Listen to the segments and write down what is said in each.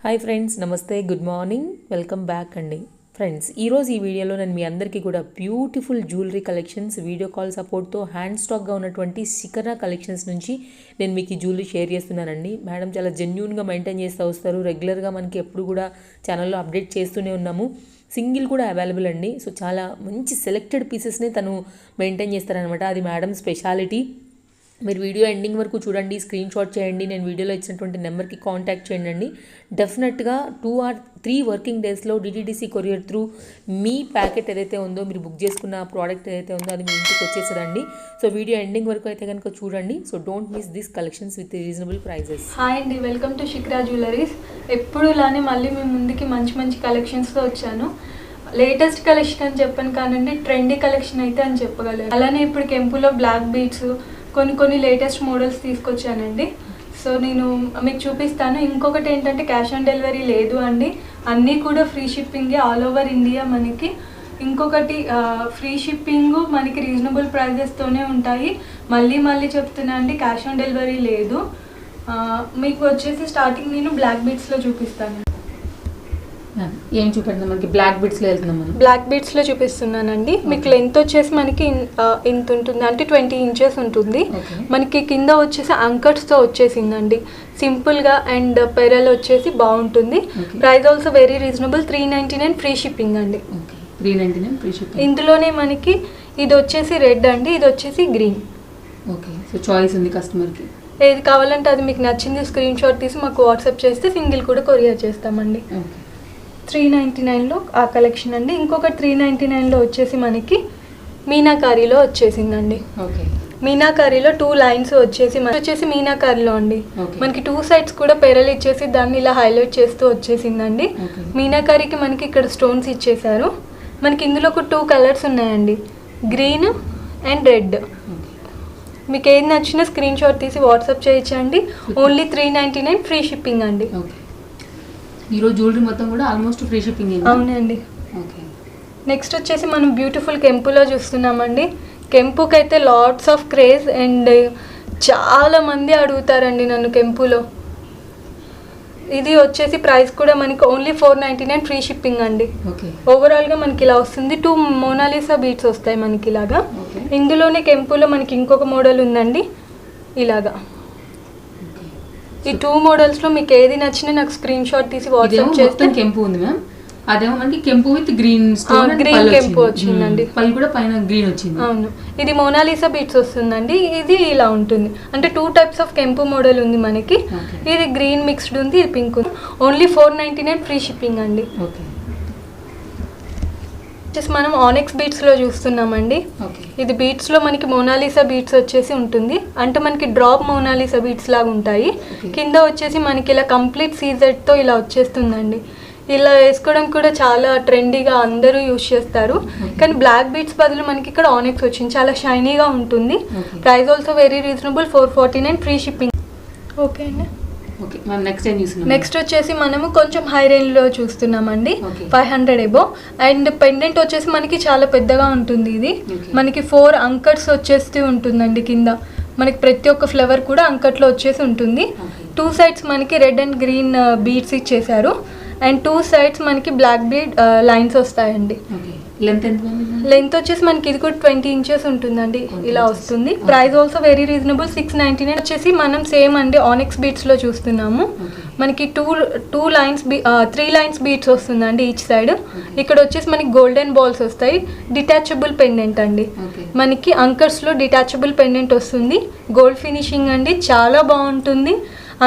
Hi friends, నమస్తే, good morning, welcome back అండి. Friends, ఈరోజు ఈ వీడియోలో నేను మీ అందరికీ కూడా beautiful jewellery collections video call సపోర్ట్తో హ్యాండ్ స్టాక్గా ఉన్నటువంటి శిఖర కలెక్షన్స్ నుంచి నేను మీకు ఈ జ్యువెలరీ షేర్ చేస్తున్నానండి. మేడం చాలా జెన్యూన్గా మెయింటైన్ చేస్తూ వస్తారు. రెగ్యులర్గా మనకి ఎప్పుడు కూడా ఛానల్లో అప్డేట్ చేస్తూనే ఉన్నాము. సింగిల్ కూడా అవైలబుల్ అండి. సో చాలా మంచి సెలెక్టెడ్ పీసెస్ని తను మెయింటైన్ చేస్తారనమాట. అది మేడం స్పెషాలిటీ. మీరు వీడియో ఎండింగ్ వరకు చూడండి, స్క్రీన్ షాట్ చేయండి, నేను వీడియోలో ఇచ్చినటువంటి నెంబర్కి కాంటాక్ట్ చేయండి. డెఫినెట్గా 2 or 3 వర్కింగ్ డేస్లో డిటీడీసీ కొరియర్ త్రూ మీ ప్యాకెట్ ఏదైతే ఉందో, మీరు బుక్ చేసుకున్న ప్రోడక్ట్ ఏదైతే ఉందో అది మీ ఇంటికి వచ్చేసరండి. సో వీడియో ఎండింగ్ వరకు అయితే కనుక చూడండి. So don't miss this collections with reasonable prices. Hi అండి, వెల్కమ్ టు శిఖర జ్యువెలరీస్. ఎప్పుడులానే మళ్ళీ మీ ముందుకి మంచి మంచి కలెక్షన్స్తో వచ్చాను. లేటెస్ట్ కలెక్షన్ అని చెప్పాను కానండి, ట్రెండీ కలెక్షన్ అయితే అని చెప్పగలను. అలానే ఇప్పుడు కెంపులో బ్లాక్ బీడ్స్ కొన్ని లేటెస్ట్ మోడల్స్ తీసుకొచ్చానండి. సో నేను మీకు చూపిస్తాను. ఇంకొకటి ఏంటంటే క్యాష్ ఆన్ డెలివరీ లేదు అండి, అన్నీ కూడా ఫ్రీ షిప్పింగే ఆల్ ఓవర్ ఇండియా మనకి. ఇంకొకటి ఫ్రీ షిప్పింగ్ మనకి రీజనబుల్ ప్రైజెస్తోనే ఉంటాయి. మళ్ళీ చెప్తున్నా అండి, క్యాష్ ఆన్ డెలివరీ లేదు. మీకు వచ్చేసి స్టార్టింగ్ నేను బ్లాక్ బీడ్స్లో చూపిస్తాను. ఏం చూపెడతాం? మనకి బ్లాక్ బీడ్స్లో వెళ్తున్నాం. బ్లాక్ బీడ్స్లో చూపిస్తున్నానండి. మీకు లెంత్ వచ్చేసి మనకి ఇంత ఉంటుంది, అంటే 20 inches ఉంటుంది. మనకి కింద వచ్చేసి అంకర్స్తో వచ్చేసిందండి సింపుల్గా, అండ్ పెరల్ వచ్చేసి బాగుంటుంది. Price also very reasonable, 399 free shipping అండి. 399 ఫ్రీ షిప్పింగ్. ఇందులోనే మనకి ఇది వచ్చేసి రెడ్ అండి, ఇది వచ్చేసి గ్రీన్. ఓకే, సో చాయిస్ ఉంది కస్టమర్కి. ఏది కావాలంటే అది మీకు నచ్చింది స్క్రీన్ షాట్ తీసి మాకు వాట్సాప్ చేస్తే సింగిల్ కూడా కొరియర్ చేస్తామండి. 399లో ఆ కలెక్షన్ అండి. ఇంకొకటి 399లో వచ్చేసి మనకి మీనాకారీలో వచ్చేసిందండి. మీనాకారీలో 2 lines వచ్చేసి మీనాకారీలో అండి. మనకి 2 sides కూడా పెరల్ ఇచ్చేసి దాన్ని ఇలా హైలైట్ చేస్తూ వచ్చేసిందండి. మీనాకారీకి మనకి ఇక్కడ స్టోన్స్ ఇచ్చేసారు. మనకి ఇందులో ఒక 2 colors ఉన్నాయండి, గ్రీన్ అండ్ రెడ్. మీకు ఏది నచ్చినా స్క్రీన్ షాట్ తీసి వాట్సాప్ చేయించండి. ఓన్లీ 399 ఫ్రీ షిప్పింగ్ అండి. ఈరోజు జ్యువెలరీ మొత్తం కూడా ఆల్మోస్ట్ ఫ్రీ షిప్పింగ్. అవునండి. ఓకే, నెక్స్ట్ వచ్చేసి మనం బ్యూటిఫుల్ కెంపులో చూస్తున్నామండి. కెంపుకి అయితే లాట్స్ ఆఫ్ క్రేజ్, అండ్ చాలా మంది అడుగుతారండి నన్ను కెంపులో. ఇది వచ్చేసి ప్రైస్ కూడా మనకి ఓన్లీ 499 ఫ్రీ షిప్పింగ్ అండి. ఓవరాల్గా మనకి ఇలా వస్తుంది. 2 మోనాలిసా బీట్స్ వస్తాయి మనకి ఇలాగా. ఇందులోనే కెంపులో మనకి ఇంకొక మోడల్ ఉందండి ఇలాగా. ఈ 2 మోడల్స్లో మీకు ఏది నచ్చినా నాకు స్క్రీన్ షాట్ తీసి వాట్సాప్ చేస్తే. కెంపు ఉంది మ్యామ్, అదేమో మనకి కెంపు విత్ గ్రీన్ గ్రీన్ కెంపు వచ్చిందండి. పళ్ళు కూడా పైన గ్రీన్ వచ్చింది. అవును, ఇది మోనాలిసా బీట్స్ వస్తుందండి. ఇది ఇలా ఉంటుంది, అంటే 2 types ఆఫ్ కెంపు మోడల్ ఉంది మనకి. ఇది గ్రీన్ మిక్స్డ్ ఉంది, ఇది పింక్ ఉంది. ఓన్లీ 499 ఫ్రీ షిప్పింగ్ అండి. వచ్చేసి మనం ఆనెక్స్ బీట్స్లో చూస్తున్నామండి. ఇది బీట్స్లో మనకి మోనాలిసా బీట్స్ వచ్చేసి ఉంటుంది, అంటే మనకి డ్రాప్ మోనాలిసా బీట్స్ లాగా ఉంటాయి. కింద వచ్చేసి మనకి ఇలా కంప్లీట్ సీజెడ్తో ఇలా వచ్చేస్తుందండి. ఇలా వేసుకోవడం కూడా చాలా ట్రెండీగా అందరూ యూజ్ చేస్తారు. కానీ బ్లాక్ బీట్స్ బదులు మనకి ఇక్కడ ఆనెక్స్ వచ్చింది, చాలా షైనీగా ఉంటుంది. Price also very reasonable, 449 free shipping. Okay అండి. నెక్స్ట్ వచ్చేసి మనము కొంచెం హై రేంజ్లో చూస్తున్నామండి, 500 above. అండ్ పెండెంట్ వచ్చేసి మనకి చాలా పెద్దగా ఉంటుంది. ఇది మనకి 4 అంకట్స్ వచ్చేస్తూ ఉంటుందండి కింద. మనకి ప్రతి ఒక్క ఫ్లవర్ కూడా అంకట్లో వచ్చేసి ఉంటుంది. 2 sides మనకి రెడ్ అండ్ గ్రీన్ బీడ్స్ ఇచ్చేసారు, అండ్ 2 sides మనకి బ్లాక్ బీడ్ లైన్స్ వస్తాయండి. లెంత్ వచ్చేసి మనకి ఇది కూడా 20 inches ఉంటుందండి, ఇలా వస్తుంది. Price also very reasonable, 699. వచ్చేసి మనం సేమ్ అండి ఆనెక్స్ బీట్స్లో చూస్తున్నాము. మనకి 3 lines బీట్స్ వస్తుందండి ఈచ్ సైడ్. ఇక్కడ వచ్చేసి మనకి గోల్డెన్ బాల్స్ వస్తాయి. డిటాచబుల్ పెండెంట్ అండి, మనకి అంకర్స్లో డిటాచబుల్ పెండెంట్ వస్తుంది. గోల్డ్ ఫినిషింగ్ అండి, చాలా బాగుంటుంది.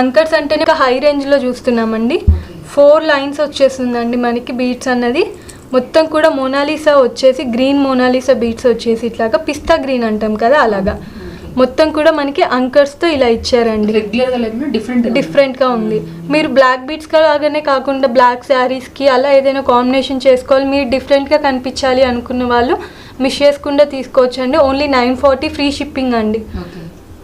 అంకర్స్ అంటేనే ఒక హై రేంజ్లో చూస్తున్నామండి. 4 lines వచ్చేస్తుందండి మనకి బీట్స్ అన్నది. మొత్తం కూడా మోనాలిసా వచ్చేసి గ్రీన్ మోనాలిసా బీట్స్ వచ్చేసి ఇట్లాగా పిస్తా గ్రీన్ అంటాం కదా, అలాగా మొత్తం కూడా మనకి అంకర్స్తో ఇలా ఇచ్చారండి. డిఫరెంట్గా ఉంది. మీరు బ్లాక్ బీట్స్ లాగానే కాకుండా బ్లాక్ శారీస్కి అలా ఏదైనా కాంబినేషన్ చేసుకోవాలి, మీరు డిఫరెంట్గా కనిపించాలి అనుకున్న వాళ్ళు మిస్ చేసుకుండా తీసుకోవచ్చండి. ఓన్లీ 940 ఫ్రీ షిప్పింగ్ అండి.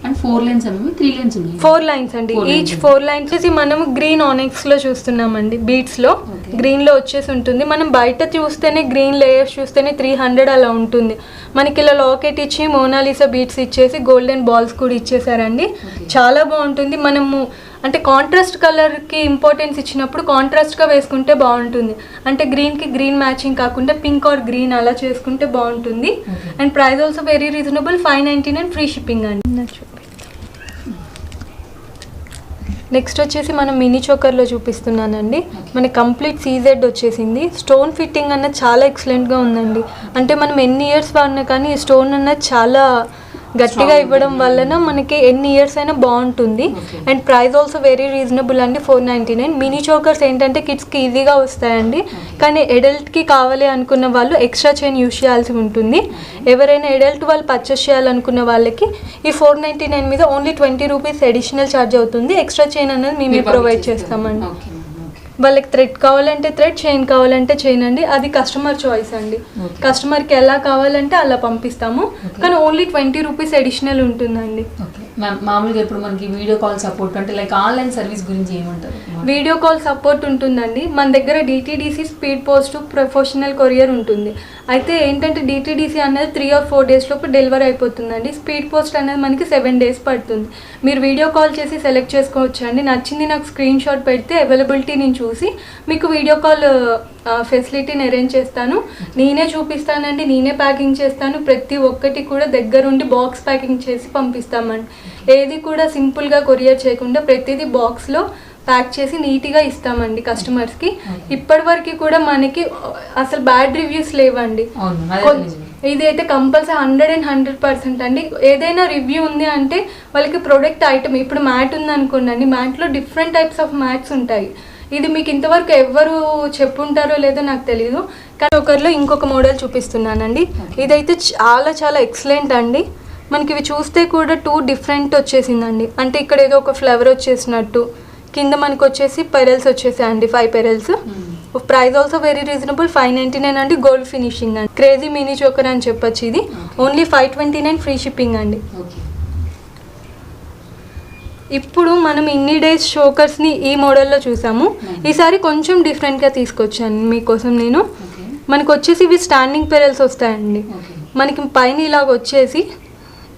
అండ్ 4 lines అనేవి 3 lines ఉన్నాయి. 4 lines అండి, ఈచ్ 4 lines. మనము గ్రీన్ ఆనెక్స్ లో చూస్తున్నామండి. బీట్స్ లో గ్రీన్ లో వచ్చేసి ఉంటుంది. మనం బయట చూస్తేనే గ్రీన్ లేయర్స్ చూస్తేనే 300 అలా ఉంటుంది. మనకి ఇలా లాకెట్ ఇచ్చి మోనాలిసా బీట్స్ ఇచ్చేసి గోల్డెన్ బాల్స్ కూడా ఇచ్చేసారండి. చాలా బాగుంటుంది. మనము అంటే కాంట్రాస్ట్ కలర్కి ఇంపార్టెన్స్ ఇచ్చినప్పుడు కాంట్రాస్ట్గా వేసుకుంటే బాగుంటుంది. అంటే గ్రీన్కి గ్రీన్ మ్యాచింగ్ కాకుండా పింక్ ఆర్ గ్రీన్ అలా చేసుకుంటే బాగుంటుంది. And price also very reasonable, 599 free shipping అండి. నెక్స్ట్ వచ్చేసి మనం మినీ చోకర్లో చూపిస్తున్నానండి. మనకి కంప్లీట్ సీజెడ్ వచ్చేసింది. స్టోన్ ఫిట్టింగ్ అన్నది చాలా ఎక్సలెంట్గా ఉందండి. అంటే మనం ఎన్ని ఇయర్స్ వాడినా కానీ ఈ స్టోన్ అన్నది చాలా గట్టిగా ఇవ్వడం వలన మనకి ఎన్ని ఇయర్స్ అయినా బాగుంటుంది. And price also very reasonable అండి, 499. మినీ చోకర్స్ ఏంటంటే కిడ్స్కి ఈజీగా వస్తాయండి, కానీ ఎడల్ట్కి కావాలి అనుకున్న వాళ్ళు ఎక్స్ట్రా చైన్ యూస్ చేయాల్సి ఉంటుంది. ఎవరైనా ఎడల్ట్ వాళ్ళు పర్చేస్ చేయాలనుకున్న వాళ్ళకి ఈ 499 మీద ఓన్లీ 20 రూపీస్ అడిషనల్ ఛార్జ్ అవుతుంది. ఎక్స్ట్రా చైన్ అనేది మేమే ప్రొవైడ్ చేస్తామండి. వాళ్ళకి థ్రెడ్ కావాలంటే థ్రెడ్, చైన్ కావాలంటే చైన్ అండి. అది కస్టమర్ చాయిస్ అండి. కస్టమర్కి ఎలా కావాలంటే అలా పంపిస్తాము, కానీ ఓన్లీ 20 రూపీస్ అడిషనల్ ఉంటుందండి. మామూలుగా ఇప్పుడు మనకి వీడియో కాల్ సపోర్ట్ అంటే లైక్ ఆన్లైన్ సర్వీస్ గురించి ఏమంటారు? వీడియో కాల్ సపోర్ట్ ఉంటుందండి. మన దగ్గర DTDC speed post professional courier ఉంటుంది. అయితే ఏంటంటే DTDC అనేది 3 or 4 days లోపు డెలివరీ అయిపోతుందండి. స్పీడ్ పోస్ట్ అనేది మనకి 7 days పడుతుంది. మీరు వీడియో కాల్ చేసి సెలెక్ట్ చేసుకోవచ్చు అండి. నచ్చింది నాకు స్క్రీన్ షాట్ పెడితే అవైలబిలిటీ నేను చూసి మీకు వీడియో కాల్ ఫెసిలిటీని అరేంజ్ చేస్తాను. నేనే చూపిస్తానండి, నేనే ప్యాకింగ్ చేస్తాను. ప్రతి ఒక్కటి కూడా దగ్గరుండి బాక్స్ ప్యాకింగ్ చేసి పంపిస్తామండి. ఏది కూడా సింపుల్గా కొరియర్ చేయకుండా ప్రతిదీ బాక్స్లో ప్యాక్ చేసి నీట్గా ఇస్తామండి కస్టమర్స్కి. ఇప్పటి వరకు కూడా మనకి అసలు బ్యాడ్ రివ్యూస్ లేవండి. ఇది అయితే కంపల్సరీ 100% అండి. ఏదైనా రివ్యూ ఉంది అంటే వాళ్ళకి ప్రొడక్ట్ ఐటమ్, ఇప్పుడు మ్యాట్ ఉంది అనుకోండి, మ్యాట్లో డిఫరెంట్ టైప్స్ ఆఫ్ మ్యాట్స్ ఉంటాయి. ఇది మీకు ఇంతవరకు ఎవరు చెప్పుంటారో లేదో నాకు తెలియదు, కానీ ఒకరిలో ఇంకొక మోడల్ చూపిస్తున్నానండి. ఇదైతే చాలా చాలా ఎక్సలెంట్ అండి. మనకి ఇవి చూస్తే కూడా 2 డిఫరెంట్ వచ్చేసిందండి. అంటే ఇక్కడ ఏదో ఒక ఫ్లవర్ వచ్చేసినట్టు, కింద మనకు వచ్చేసి పెరల్స్ వచ్చేసాయండి, 5 pearls. Price also very reasonable, 599 అండి. గోల్డ్ ఫినిషింగ్ అండి. క్రేజీ మినీ చోకర్ అని చెప్పొచ్చు. ఇది ఓన్లీ 529 ఫ్రీ షిప్పింగ్ అండి. ఇప్పుడు మనం ఇన్ని డేస్ చోకర్స్ని ఈ మోడల్లో చూసాము. ఈసారి కొంచెం డిఫరెంట్గా తీసుకొచ్చాను మీకోసం నేను. మనకు వచ్చేసి ఇవి స్టాండింగ్ పెరల్స్ వస్తాయండి. మనకి పైన ఇలాగ వచ్చేసి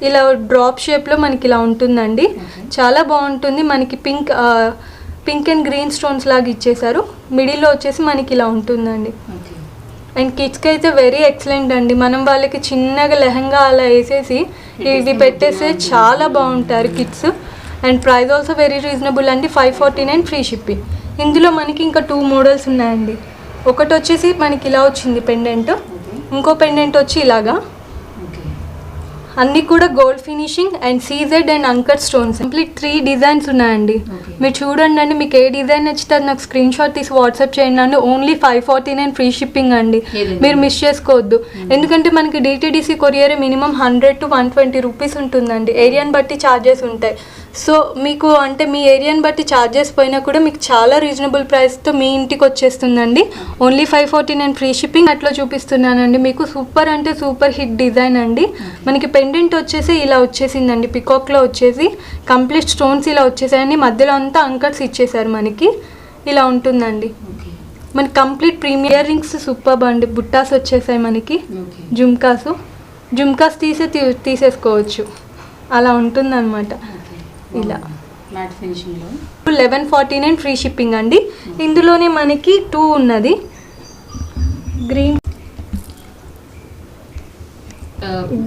ఇలా డ్రాప్ షేప్లో మనకి ఇలా ఉంటుందండి. చాలా బాగుంటుంది. మనకి పింక్ అండ్ గ్రీన్ స్టోన్స్ లాగా ఇచ్చేసారు. మిడిల్లో వచ్చేసి మనకి ఇలా ఉంటుందండి. అండ్ కిడ్స్కి అయితే వెరీ ఎక్సలెంట్ అండి. మనం వాళ్ళకి చిన్నగా లెహంగా అలా వేసేసి ఇది పెట్టేస్తే చాలా బాగుంటారు kids. And price also very reasonable అండి, 549 ఫ్రీ షిప్పింగ్. ఇందులో మనకి ఇంకా 2 మోడల్స్ ఉన్నాయండి. ఒకటి వచ్చేసి మనకి ఇలా వచ్చింది పెండెంట్, ఇంకో పెండెంట్ వచ్చి ఇలాగా. అన్నీ కూడా gold finishing and CZ and anchor stones. Complete 3 designs ఉన్నాయండి. మీరు చూడండి అండి, మీకు ఏ డిజైన్ నచ్చితే అది నాకు స్క్రీన్ షాట్ తీసి వాట్సాప్ చేయండి అండి. ఓన్లీ 549 ఫ్రీ షిప్పింగ్ అండి. మీరు మిస్ చేసుకోవద్దు. ఎందుకంటే మనకి DTDC courier minimum 100 to 120 rupees ఉంటుందండి. ఏరియాని బట్టి ఛార్జెస్ ఉంటాయి. సో మీకు అంటే మీ ఏరియాని బట్టి ఛార్జెస్ పోయినా కూడా మీకు చాలా రీజనబుల్ ప్రైస్తో మీ ఇంటికి వచ్చేస్తుందండి. Only 549 free shipping. అట్లా చూపిస్తున్నానండి మీకు. సూపర్ అంటే సూపర్ హిట్ డిజైన్ అండి. మనకి పెండెంట్ వచ్చేసి ఇలా వచ్చేసిందండి, పికాక్లో వచ్చేసి కంప్లీట్ స్టోన్స్ ఇలా వచ్చేసాయండి. మధ్యలో అంతా అంకర్స్ ఇచ్చేసారు. మనకి ఇలా ఉంటుందండి. మనకి complete premier earrings super అండి. బుట్టాస్ వచ్చేసాయి మనకి, జుమ్కాస్ తీసేసుకోవచ్చు. అలా ఉంటుందన్నమాట. ఇలా మ్యాట్ ఫినిషింగ్లో 1149 ఫ్రీ షిప్పింగ్ అండి. ఇందులోనే మనకి 2 ఉన్నది,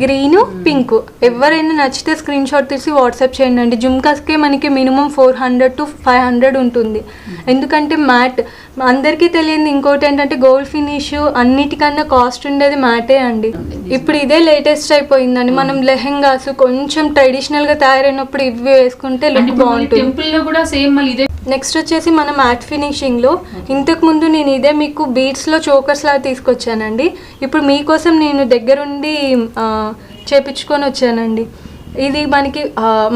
గ్రీను పింక్. ఎవరైనా నచ్చితే స్క్రీన్ షాట్ తీసి వాట్సాప్ చేయండి అండి. జుమ్కాస్కే మనకి మినిమం 400 to 500 ఉంటుంది. ఎందుకంటే మ్యాట్ అందరికీ తెలియదు. ఇంకోటి ఏంటంటే గోల్డ్ ఫినిష్ అన్నిటికన్నా కాస్ట్ ఉండేది మ్యాటే అండి. ఇప్పుడు ఇదే లేటెస్ట్ అయిపోయిందండి. మనం లెహెంగాస్ కొంచెం ట్రెడిషనల్గా తయారైనప్పుడు ఇవి వేసుకుంటే లుక్ బాగుంటుంది. నెక్స్ట్ వచ్చేసి మన మ్యాట్ ఫినిషింగ్లో ఇంతకుముందు నేను ఇదే మీకు బీడ్స్లో చోకర్స్ లాగా తీసుకొచ్చానండి. ఇప్పుడు మీకోసం నేను దగ్గరుండి చేపించుకొని వచ్చానండి. ఇది మనకి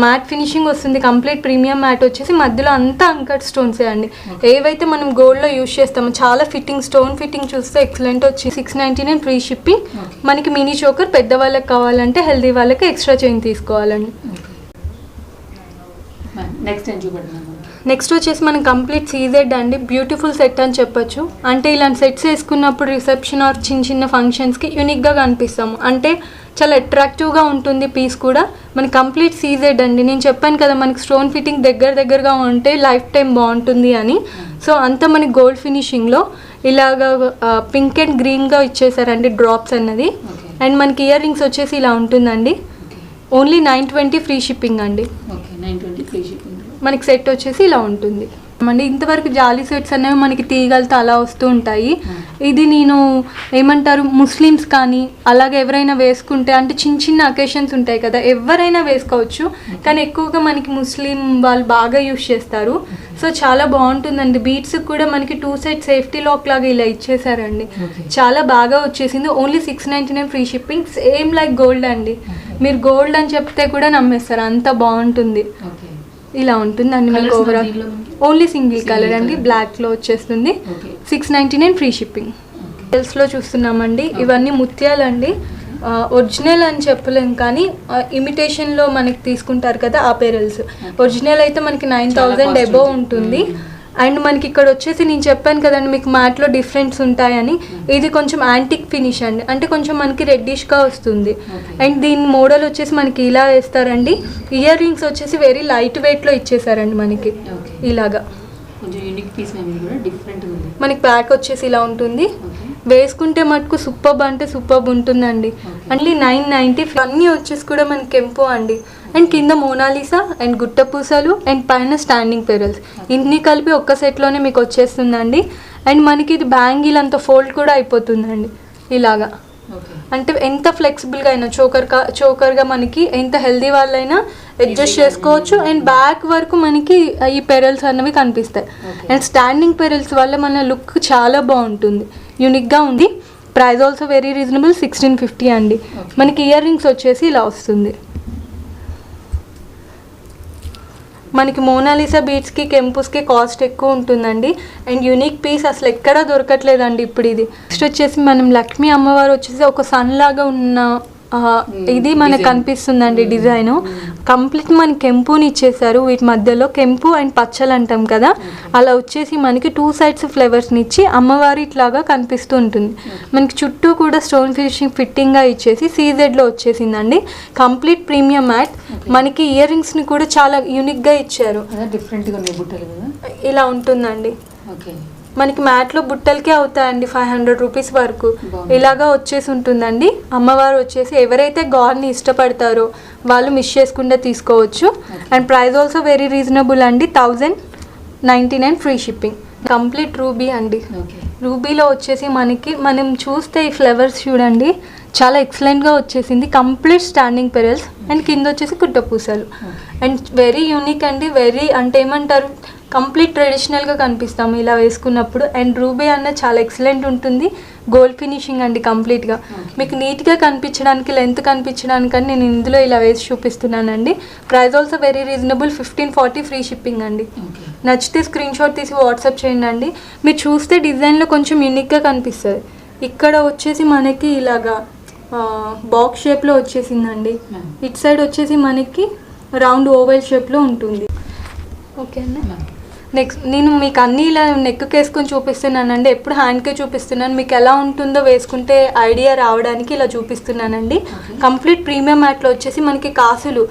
మ్యాట్ ఫినిషింగ్ వస్తుంది. కంప్లీట్ ప్రీమియం మ్యాట్ వచ్చేసి మధ్యలో అంతా అంకట్ స్టోన్సే అండి. ఏవైతే మనం గోల్డ్లో యూజ్ చేస్తామో చాలా ఫిట్టింగ్, స్టోన్ ఫిట్టింగ్ చూస్తే ఎక్సలెంట్ వచ్చి 699 ఫ్రీ షిప్పింగ్. మనకి మినీ చోకర్ పెద్దవాళ్ళకి కావాలంటే, హెల్దీ వాళ్ళకి ఎక్స్ట్రా చైన్ తీసుకోవాలండి. నెక్స్ట్ ఏం చూపెడతాను. నెక్స్ట్ వచ్చేసి మనం కంప్లీట్ సీజెడ్ అండి, బ్యూటిఫుల్ సెట్ అని చెప్పొచ్చు. అంటే ఇలాంటి సెట్స్ వేసుకున్నప్పుడు రిసెప్షన్ ఆర్ చిన్న చిన్న ఫంక్షన్స్కి యూనిక్గా కనిపిస్తాము. అంటే చాలా అట్రాక్టివ్గా ఉంటుంది పీస్ కూడా. మనకి కంప్లీట్ సీజెడ్ అండి. నేను చెప్పాను కదా మనకి స్టోన్ ఫిట్టింగ్ దగ్గరగా ఉంటే లైఫ్ టైం బాగుంటుంది అని. సో అంతా మనకి గోల్డ్ ఫినిషింగ్లో ఇలాగా పింక్ అండ్ గ్రీన్గా ఇచ్చేసారండి డ్రాప్స్ అన్నది. అండ్ మనకి ఇయర్ రింగ్స్ వచ్చేసి ఇలా ఉంటుందండి. ఓన్లీ 920 ఫ్రీ షిప్పింగ్ అండి. 920 ఫ్రీ షిప్పింగ్. మనకి సెట్ వచ్చేసి ఇలా ఉంటుంది అండి. ఇంతవరకు జాలీ సెట్స్ అనేవి మనకి తీగలతో అలా వస్తూ ఉంటాయి. ఇది నేను ఏమంటారు ముస్లిమ్స్ కానీ అలాగే ఎవరైనా వేసుకుంటే, అంటే చిన్న చిన్న అకేషన్స్ ఉంటాయి కదా, ఎవరైనా వేసుకోవచ్చు. కానీ ఎక్కువగా మనకి ముస్లిం వాళ్ళు బాగా యూస్ చేస్తారు. సో చాలా బాగుంటుందండి. బీట్స్ కూడా మనకి 2 సెట్ సేఫ్టీ లాక్ లాగా ఇలా ఇచ్చేసారండి. చాలా బాగా వచ్చేసింది. Only 699 free shipping. Same like gold అండి. మీరు గోల్డ్ అని చెప్తే కూడా నమ్మేస్తారు, అంత బాగుంటుంది. ఇలా ఉంటుంది అండి మీకు ఓవరాల్. ఓన్లీ సింగిల్ కలర్ అండి, బ్లాక్లో వచ్చేస్తుంది. 699 ఫ్రీ షిప్పింగ్. లో చూస్తున్నామండి. ఇవన్నీ ముత్యాలండి. ఒరిజినల్ అని చెప్పలేం కానీ ఇమిటేషన్లో మనకి తీసుకుంటారు కదా ఆ పేరల్స్. ఒరిజినల్ అయితే మనకి 9000 అబోవ్ ఉంటుంది. అండ్ మనకి ఇక్కడ వచ్చేసి నేను చెప్పాను కదండి మీకు మ్యాట్లో డిఫరెన్స్ ఉంటాయని. ఇది కొంచెం యాంటిక్ ఫినిష్ అండి, అంటే కొంచెం మనకి రెడ్డిష్గా వస్తుంది. అండ్ దీని మోడల్ వచ్చేసి మనకి ఇలా వేస్తారండి. ఇయర్ రింగ్స్ వచ్చేసి వెరీ లైట్ వెయిట్లో ఇచ్చేసారండి మనకి ఇలాగా. మనకి బ్యాక్ వచ్చేసి ఇలా ఉంటుంది. వేసుకుంటే మటుకు సూపర్బ్ అంటే సూపర్బ్ ఉంటుందండి. ఓన్లీ 990. అన్నీ వచ్చేసి కూడా మనకి కెంపు అండి. అండ్ కింద మోనాలిసా అండ్ గుట్ట పూసలు అండ్ పైన స్టాండింగ్ పెరల్స్ ఇన్ని కలిపి ఒక్క సెట్లోనే మీకు వచ్చేస్తుందండి. అండ్ మనకి ఇది బ్యాంగిల్ అంత ఫోల్డ్ కూడా అయిపోతుందండి ఇలాగా. అంటే ఎంత ఫ్లెక్సిబుల్గా అయినా చోకర్గా మనకి ఎంత హెల్దీ వాళ్ళైనా అడ్జస్ట్ చేసుకోవచ్చు. అండ్ బ్యాక్ వరకు మనకి ఈ పెరల్స్ అన్నవి కనిపిస్తాయి. అండ్ స్టాండింగ్ పెరల్స్ వల్ల మన లుక్ చాలా బాగుంటుంది, యూనిక్గా ఉంది. ప్రైస్ ఆల్సో వెరీ రీజనబుల్, 1650 అండి. మనకి ఇయర్ రింగ్స్ వచ్చేసి ఇలా వస్తుంది. మనకి మోనాలిసా బీట్స్కి కెంపుస్కి కాస్ట్ ఎక్కువ ఉంటుందండి. అండ్ యూనిక్ పీస్ అసలు ఎక్కడా దొరకట్లేదండి ఇప్పుడు ఇది. నెక్స్ట్ వచ్చేసి మనం లక్ష్మీ అమ్మవారు వచ్చేసి ఒక సన్ లాగా ఉన్న ఇది మనకు కనిపిస్తుందండి డిజైన్. కంప్లీట్ మనకి కెంపుని ఇచ్చేసారు. వీటి మధ్యలో కెంపు అండ్ పచ్చలు అంటాం కదా, అలా వచ్చేసి మనకి 2 సైడ్స్ ఫ్లేవర్స్ని ఇచ్చి అమ్మవారి ఇట్లాగా కనిపిస్తూ ఉంటుంది. మనకి చుట్టూ కూడా స్టోన్ ఫినిషింగ్ ఫిట్టింగ్గా ఇచ్చేసి సీజెడ్లో వచ్చేసిందండి. Complete premium matte. మనకి ఇయర్ రింగ్స్ని కూడా చాలా యూనిక్గా ఇచ్చారు. ఇలా ఉంటుందండి. మనకి మ్యాట్లో బుట్టలకే అవుతాయండి 500 రూపీస్ వరకు ఇలాగా వచ్చేసి ఉంటుందండి. అమ్మవారు వచ్చేసి ఎవరైతే గాడ్ని ఇష్టపడతారో వాళ్ళు మిస్ చేసుకుంటే తీసుకోవచ్చు. And price also very reasonable అండి, 1099 ఫ్రీ షిప్పింగ్. కంప్లీట్ రూబీ అండి. రూబీలో వచ్చేసి మనం చూస్తే ఈ ఫ్లవర్స్ చూడండి చాలా ఎక్సలెంట్గా వచ్చేసింది. కంప్లీట్ స్టాండింగ్ పెరల్స్ అండ్ కింద వచ్చేసి కుట్టపూసలు. అండ్ వెరీ యూనిక్ అండి. వెరీ అంటే ఏమంటారు కంప్లీట్ ట్రెడిషనల్గా కనిపిస్తాము ఇలా వేసుకున్నప్పుడు. అండ్ రూబీ అన్నది చాలా ఎక్సలెంట్ ఉంటుంది. గోల్డ్ ఫినిషింగ్ అండి కంప్లీట్గా. మీకు నీట్గా కనిపించడానికి, లెంత్ కనిపించడానికని నేను ఇందులో ఇలా వేసి చూపిస్తున్నానండి. Price also very reasonable, 1540 free shipping అండి. నచ్చితే స్క్రీన్ షాట్ తీసి వాట్సాప్ చేయండి అండి. మీరు చూస్తే డిజైన్లో కొంచెం యూనిక్గా కనిపిస్తుంది. ఇక్కడ వచ్చేసి మనకి ఇలాగా బాక్స్ షేప్లో వచ్చేసిందండి. ఇటు సైడ్ వచ్చేసి మనకి రౌండ్ ఓవెల్ షేప్లో ఉంటుంది. ఓకే అన్న. నెక్స్ట్ నేను మీకు అన్నీ ఇలా నెక్కి వేసుకొని చూపిస్తున్నానండి. ఎప్పుడు హ్యాండ్కే చూపిస్తున్నాను. మీకు ఎలా ఉంటుందో వేసుకుంటే ఐడియా రావడానికి ఇలా చూపిస్తున్నానండి. కంప్లీట్ ప్రీమియం మ్యాట్లో వచ్చేసి మనకి కాసులు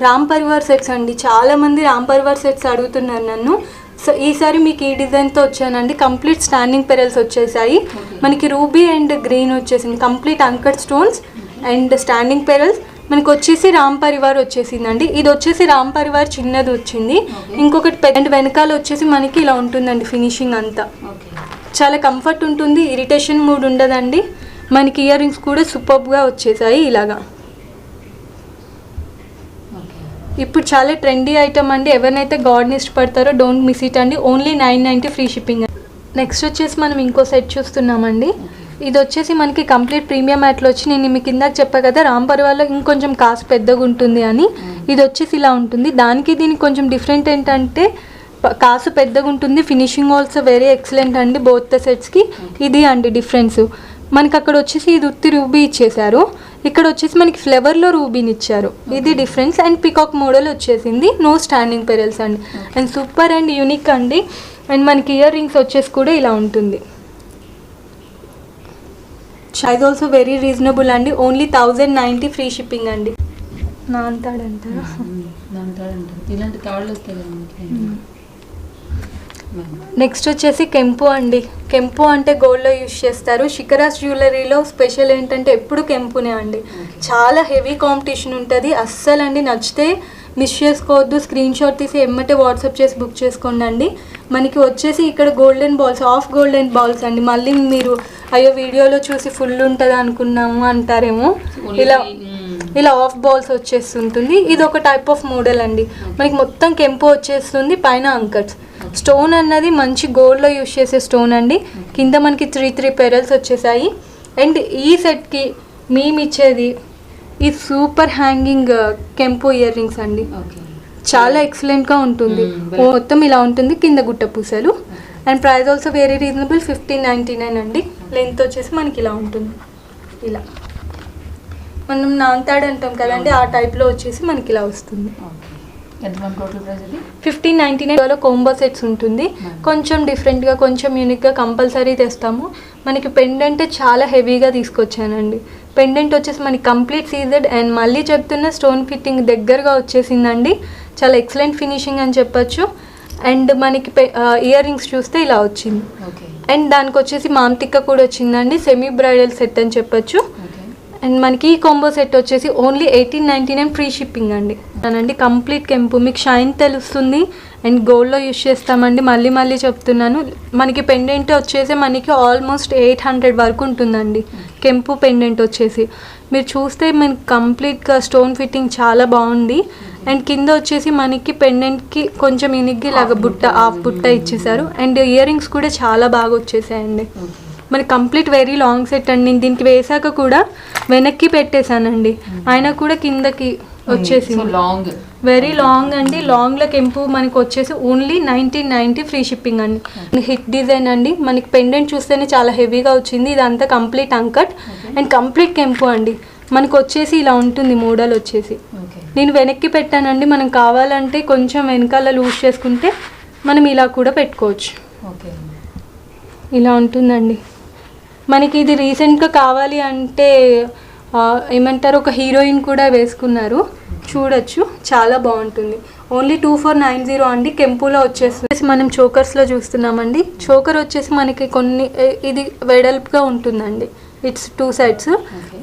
రామ్ పరివార్ సెట్స్ అండి. చాలామంది రామ్ పరివార్ సెట్స్ అడుగుతున్నారు నన్ను. సో ఈసారి మీకు ఈ డిజైన్తో వచ్చానండి. కంప్లీట్ స్టాండింగ్ పెరల్స్ వచ్చేసాయి. మనకి రూబీ అండ్ గ్రీన్ వచ్చేసింది. కంప్లీట్ అంకర్ స్టోన్స్ అండ్ స్టాండింగ్ పెరల్స్. మనకు వచ్చేసి రామ్ పరివార్ వచ్చేసిందండి. ఇది వచ్చేసి రామ్ పరివార్ చిన్నది వచ్చింది. ఇంకొకటి పెద్ద వెనకాల వచ్చేసి మనకి ఇలా ఉంటుందండి. ఫినిషింగ్ అంతా చాలా కంఫర్ట్ ఉంటుంది, ఇరిటేషన్ మూడ్ ఉండదండి. మనకి ఇయర్ రింగ్స్ కూడా సూపర్గా వచ్చేసాయి ఇలాగా. ఇప్పుడు చాలా ట్రెండీ ఐటమ్ అండి. ఎవరినైతే గాడ్ని ఇష్టపడతారో డోంట్ మిస్ ఇట్ అండి. Only 990 free shipping. నెక్స్ట్ వచ్చేసి మనం ఇంకో సెట్ చూస్తున్నామండి. ఇది వచ్చేసి మనకి కంప్లీట్ ప్రీమియం మ్యాట్లో వచ్చి నేను మీకు కిందాక చెప్పా కదా రామ్ పరివార్లో ఇంకొంచెం కాస్ట్ పెద్దగా ఉంటుంది అని. ఇది వచ్చేసి ఇలా ఉంటుంది. దానికి దీనికి కొంచెం డిఫరెంట్ ఏంటంటే కాసు పెద్దగా ఉంటుంది. ఫినిషింగ్ ఆల్సో వెరీ ఎక్సలెంట్ అండి బోత్ ద సెట్స్కి. ఇది అండి డిఫరెన్స్. మనకి అక్కడ వచ్చేసి ఇది ఉత్తి రూబీ ఇచ్చేసారు. ఇక్కడ వచ్చేసి మనకి ఫ్లేవర్లో రూబీని ఇచ్చారు, ఇది డిఫరెన్స్. అండ్ పికాక్ మోడల్ వచ్చేసింది, నో స్టాండింగ్ పెరల్స్ అండి. అండ్ సూపర్ అండ్ యూనిక్ అండి. అండ్ మనకి ఇయర్ రింగ్స్ వచ్చేసి కూడా ఇలా ఉంటుంది. ప్రైస్ ఆల్సో వెరీ రీజనబుల్ అండి, ఓన్లీ 1090 ఫ్రీ షిప్పింగ్ అండి. నాంతాడంటారా, ఇలాంటి తాళ్ళు వస్తాయి. నెక్స్ట్ వచ్చేసి కెంపు అండి. కెంపు అంటే గోల్డ్లో యూజ్ చేస్తారు. శిఖరాస్ జ్యువెలరీలో స్పెషల్ ఏంటంటే ఎప్పుడు కెంపునే అండి. చాలా హెవీ కాంపిటీషన్ ఉంటుంది అస్సలు అండి. నచ్చితే మిస్ చేసుకోవద్దు, స్క్రీన్ షాట్ తీసి ఎమ్మటే వాట్సాప్ చేసి బుక్ చేసుకోండి అండి. మనకి వచ్చేసి ఇక్కడ golden balls, of golden balls అండి. మళ్ళీ మీరు అయ్యో వీడియోలో చూసి ఫుల్ ఉంటుంది అనుకున్నాము అంటారేమో, ఇలా ఆఫ్ బాల్స్ వచ్చేస్తుంటుంది. ఇది ఒక టైప్ ఆఫ్ మోడల్ అండి. మనకి మొత్తం కెంపు వచ్చేస్తుంది, పైన అంకట్స్. స్టోన్ అన్నది మంచి గోల్డ్లో యూజ్ చేసే స్టోన్ అండి. కింద మనకి 3 పెరల్స్ వచ్చేసాయి. అండ్ ఈ సెట్కి మేము ఇచ్చేది ఈ సూపర్ హ్యాంగింగ్ కెంపు ఇయర్ రింగ్స్ అండి. చాలా ఎక్సలెంట్గా ఉంటుంది. మొత్తం ఇలా ఉంటుంది, కింద గుట్ట పూసలు. And price also very reasonable, 1599 అండి. లెంత్ వచ్చేసి మనకి ఇలా ఉంటుంది, ఇలా మనం నాంతాడు అంటాం కదండి, ఆ టైప్లో వచ్చేసి మనకి ఇలా వస్తుంది. 1599 కోంబో సెట్స్ ఉంటుంది. కొంచెం డిఫరెంట్గా, కొంచెం యూనిక్గా కంపల్సరీ తెస్తాము. మనకి పెండెంట్ చాలా హెవీగా తీసుకొచ్చానండి. పెండెంట్ వచ్చేసి మనకి కంప్లీట్ సీజెడ్ అండ్ మళ్ళీ చెప్తున్న స్టోన్ ఫిట్టింగ్ దగ్గరగా వచ్చేసిందండి. చాలా ఎక్సలెంట్ ఫినిషింగ్ అని చెప్పొచ్చు. అండ్ మనకి ఇయర్ రింగ్స్ చూస్తే ఇలా వచ్చింది. అండ్ దానికి వచ్చేసి మాంతిక్క కూడా వచ్చిందండి, సెమీ బ్రైడల్ సెట్ అని చెప్పొచ్చు. అండ్ మనకి ఈ కాంబో సెట్ వచ్చేసి ఓన్లీ 1899 ఫ్రీ షిప్పింగ్ అండి. కంప్లీట్ కెంపు, మీకు షైన్ తెలుస్తుంది. అండ్ గోల్డ్లో యూజ్ చేస్తామండి, మళ్ళీ చెప్తున్నాను. మనకి పెండెంట్ వచ్చేసి మనకి ఆల్మోస్ట్ 800 వరకు ఉంటుందండి. కెంపు పెండెంట్ వచ్చేసి మీరు చూస్తే మనకి కంప్లీట్గా స్టోన్ ఫిట్టింగ్ చాలా బాగుంది. అండ్ కింద వచ్చేసి మనకి పెండెంట్కి కొంచెం ఇనిగ్గి లాగా బుట్ట, హాఫ్ బుట్ట ఇచ్చేసారు. అండ్ ఇయర్ రింగ్స్ కూడా చాలా బాగా వచ్చేసాయండి. మనకి కంప్లీట్ వెరీ లాంగ్ సెట్ అండి. నేను దీనికి వేసాక కూడా వెనక్కి పెట్టేశానండి, అయినా కూడా కిందకి వచ్చేసి వెరీ లాంగ్ అండి. లాంగ్లో కెంపు మనకి వచ్చేసి ఓన్లీ 1990 ఫ్రీ షిప్పింగ్ అండి. హిట్ డిజైన్ అండి. మనకి పెండెంట్ చూస్తేనే చాలా హెవీగా వచ్చింది. ఇదంతా కంప్లీట్ అంకట్ అండ్ కంప్లీట్ కెంపు అండి. మనకు వచ్చేసి ఇలా ఉంటుంది మోడల్ వచ్చేసి. నేను వెనక్కి పెట్టానండి, మనం కావాలంటే కొంచెం వెనకాల లూజ్ చేసుకుంటే మనం ఇలా కూడా పెట్టుకోవచ్చు. ఇలా ఉంటుందండి. మనకి ఇది రీసెంట్గా కావాలి అంటే ఏమంటారు, ఒక హీరోయిన్ కూడా వేసుకున్నారు, చూడొచ్చు, చాలా బాగుంటుంది. ఓన్లీ 2490 అండి. కెంపులో వచ్చేసి మనం చోకర్స్లో చూస్తున్నామండి. చోకర్ వచ్చేసి మనకి కొన్ని ఇది వెడల్పుగా ఉంటుందండి, ఇట్స్ 2 sides.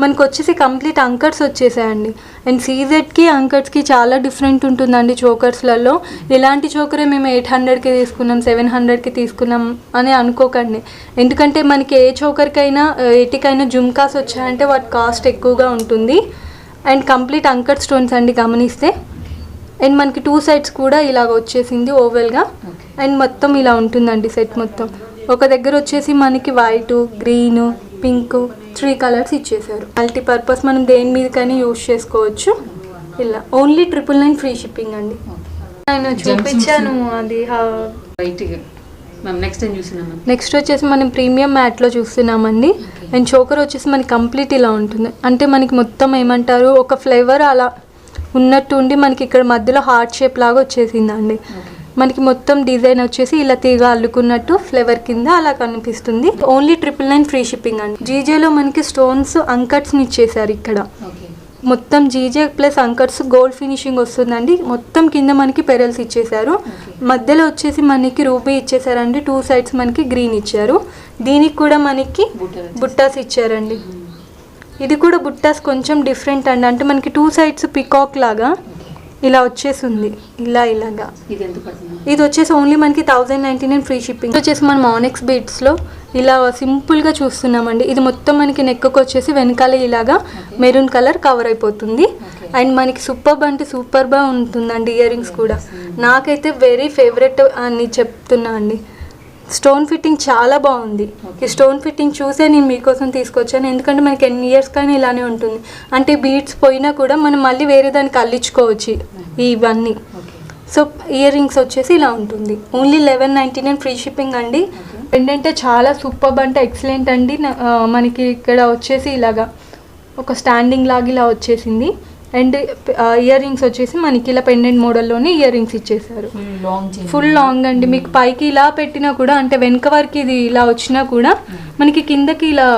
మనకు వచ్చేసి కంప్లీట్ అంకట్స్ వచ్చేసాయండి. అండ్ సీజెడ్కి అంకట్స్కి చాలా డిఫరెంట్ ఉంటుందండి చోకర్స్లలో. ఇలాంటి చోకరే మేము 800కి తీసుకున్నాం, 700కి తీసుకున్నాం అని అనుకోకండి. ఎందుకంటే మనకి ఏ చోకర్కైనా ఎటికైనా జుమ్కాస్ వచ్చాయంటే వాటి కాస్ట్ ఎక్కువగా ఉంటుంది. అండ్ కంప్లీట్ అంకట్ స్టోన్స్ అండి గమనిస్తే. అండ్ మనకి 2 sides కూడా ఇలాగ వచ్చేసింది ఓవెల్గా. అండ్ మొత్తం ఇలా ఉంటుందండి సెట్ మొత్తం. ఒక దగ్గర వచ్చేసి మనకి వైట్, గ్రీన్, పింక్ 3 కలర్స్ ఇచ్చేసారు. మల్టీపర్పస్ మనం దేని మీద కానీ యూజ్ చేసుకోవచ్చు. ఇలా ఓన్లీ 999 ఫ్రీ షిప్పింగ్ అండి. నేను చూపించాను అది. నెక్స్ట్ వచ్చేసి మనం ప్రీమియం మ్యాట్లో చూస్తున్నామండి. అండ్ చోకర్ వచ్చేసి మనకి కంప్లీట్ ఇలా ఉంటుంది. అంటే మనకి మొత్తం ఏమంటారు, ఒక ఫ్లేవర్ అలా ఉన్నట్టు ఉండి మనకి ఇక్కడ మధ్యలో హార్ట్ షేప్ లాగా వచ్చేసిందండి. మనకి మొత్తం డిజైన్ వచ్చేసి ఇలా తీగ అల్లుకున్నట్టు ఫ్లేవర్ కింద అలా కనిపిస్తుంది. ఓన్లీ 999 ఫ్రీ షిప్పింగ్ అండి. జీజేలో మనకి స్టోన్స్ అంకట్స్ని ఇచ్చేసారు. ఇక్కడ మొత్తం జీజే ప్లస్ అంకట్స్ గోల్డ్ ఫినిషింగ్ వస్తుందండి. మొత్తం కింద మనకి పెరల్స్ ఇచ్చేసారు. మధ్యలో వచ్చేసి మనకి రూబీ ఇచ్చేసారండి. 2 sides మనకి గ్రీన్ ఇచ్చారు. దీనికి కూడా మనకి బుట్టాస్ ఇచ్చారండి. ఇది కూడా బుట్టాస్ కొంచెం డిఫరెంట్ అండి. అంటే మనకి 2 sides పికాక్ లాగా ఇలా వచ్చేసింది, ఇలాగా. ఇది వచ్చేసి ఓన్లీ మనకి 1099 ఫ్రీ షిప్పింగ్. వచ్చేసి మనం ఆనెక్స్ బీడ్స్లో ఇలా సింపుల్గా చూస్తున్నామండి. ఇది మొత్తం మనకి నెక్కు వచ్చేసి వెనకాల ఇలాగా మెరూన్ కలర్ కవర్ అయిపోతుంది. అండ్ మనకి సూపర్బ్ అంటే సూపర్గా ఉంటుందండి. ఇయర్ రింగ్స్ కూడా నాకైతే వెరీ ఫేవరెట్ అని చెప్తున్నా అండి. స్టోన్ ఫిట్టింగ్ చాలా బాగుంది. ఈ స్టోన్ ఫిట్టింగ్ చూసే నేను మీకోసం తీసుకొచ్చాను. ఎందుకంటే మనకి ఎన్ని ఇయర్స్ కానీ ఇలానే ఉంటుంది. అంటే బీడ్స్ పోయినా కూడా మనం మళ్ళీ వేరే దానికి అల్లించుకోవచ్చు ఇవన్నీ. సో ఇయర్ రింగ్స్ వచ్చేసి ఇలా ఉంటుంది. ఓన్లీ 1199 ఫ్రీ షిప్పింగ్ అండి. ఏంటంటే చాలా సూపర్బ్ అంటే ఎక్సలెంట్ అండి. మనకి ఇక్కడ వచ్చేసి ఇలాగా ఒక స్టాండింగ్ లాగా ఇలా వచ్చేసింది. అండ్ ఇయర్ రింగ్స్ వచ్చేసి మనకి ఇలా పెండెంట్ మోడల్లోనే ఇయర్ రింగ్స్ ఇచ్చేసారు. ఫుల్ లాంగ్ అండి. మీకు పైకి ఇలా పెట్టినా కూడా అంటే వెనక వరకు ఇది ఇలా వచ్చినా కూడా మనకి కిందకి ఇలా